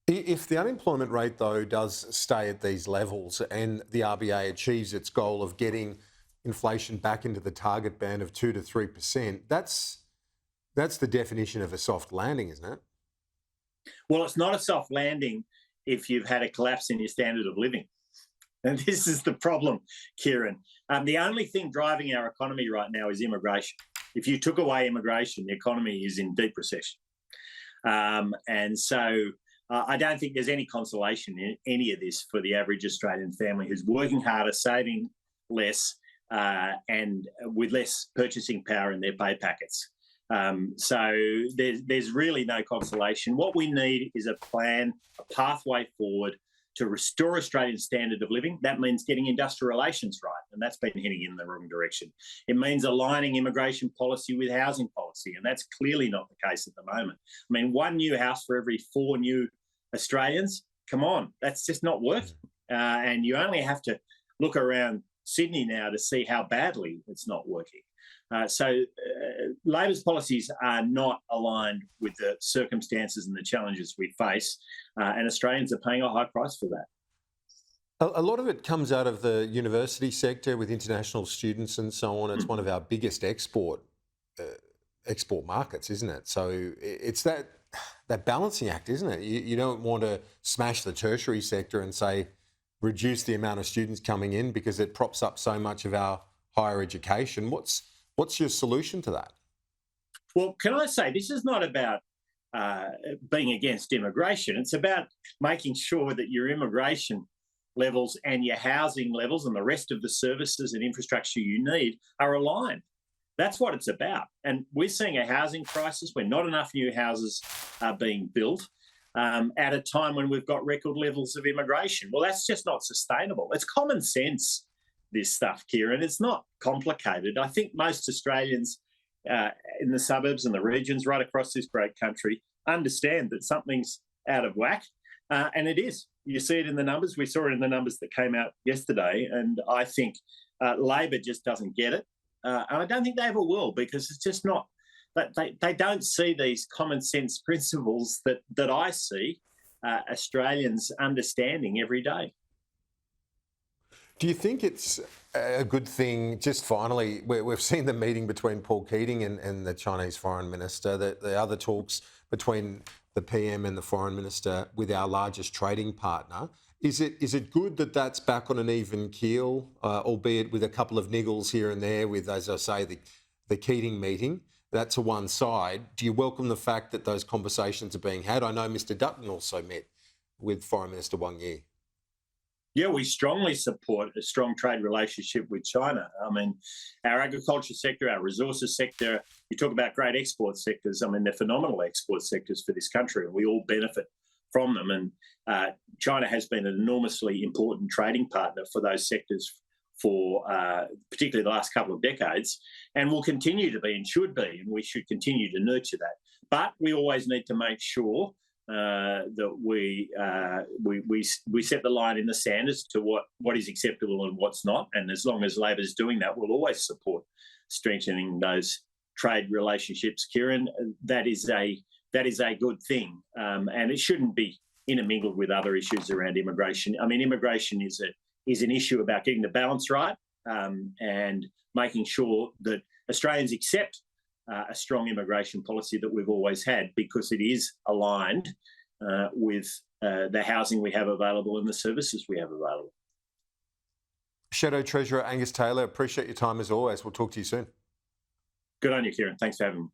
If the unemployment rate, though, does stay at these levels and the RBA achieves its goal of getting inflation back into the target band of 2 to 3%, that's the definition of a soft landing, isn't it? Well, it's not a soft landing if you've had a collapse in your standard of living. And this is the problem, Kieran. The only thing driving our economy right now is immigration. If you took away immigration, the economy is in deep recession. And so I don't think there's any consolation in any of this for the average Australian family who's working harder, saving less, and with less purchasing power in their pay packets. So there's really no consolation. What we need is a plan, a pathway forward to restore Australian standard of living. That means getting industrial relations right, and that's been heading in the wrong direction. It means aligning immigration policy with housing policy, and that's clearly not the case at the moment. I mean, one new house for every 4 new Australians, come on, that's just not working. And you only have to look around Sydney now to see how badly it's not working. So Labor's policies are not aligned with the circumstances and the challenges we face, and Australians are paying a high price for that. A lot of it comes out of the university sector with international students and so on. It's one of our biggest export markets, isn't it? So it's that balancing act, isn't it? You don't want to smash the tertiary sector and say reduce the amount of students coming in because it props up so much of our higher education. What's your solution to that? Well, can I say this is not about being against immigration. It's about making sure that your immigration levels and your housing levels and the rest of the services and infrastructure you need are aligned. That's what it's about. And we're seeing a housing crisis where not enough new houses are being built at a time when we've got record levels of immigration. Well, that's just not sustainable. It's common sense, this stuff, Kieran. It's not complicated. I think most Australians in the suburbs and the regions right across this great country understand that something's out of whack, and it is. You see it in the numbers. We saw it in the numbers that came out yesterday, and I think Labor just doesn't get it. And I don't think they ever will, because it's just not, they don't see these common sense principles that I see Australians understanding every day. Do you think it's a good thing, just finally, we've seen the meeting between Paul Keating and the Chinese Foreign Minister, the other talks between the PM and the Foreign Minister with our largest trading partner. Is it good that that's back on an even keel, albeit with a couple of niggles here and there with, as I say, the Keating meeting? That's to one side. Do you welcome the fact that those conversations are being had? I know Mr Dutton also met with Foreign Minister Wang Yi. Yeah, we strongly support a strong trade relationship with China. I mean, our agriculture sector, our resources sector, you talk about great export sectors. I mean, they're phenomenal export sectors for this country, and we all benefit from them. And China has been an enormously important trading partner for those sectors for particularly the last couple of decades, and will continue to be and should be, and we should continue to nurture that. But we always need to make sure that we set the line in the sand as to what is acceptable and what's not. And as long as Labor's doing that, we'll always support strengthening those trade relationships, Kieran. That is a good thing, and it shouldn't be intermingled with other issues around immigration. I mean, immigration is an issue about getting the balance right, and making sure that Australians accept a strong immigration policy that we've always had, because it is aligned with the housing we have available and the services we have available. Shadow Treasurer Angus Taylor, appreciate your time as always. We'll talk to you soon. Good on you, Kieran. Thanks for having me.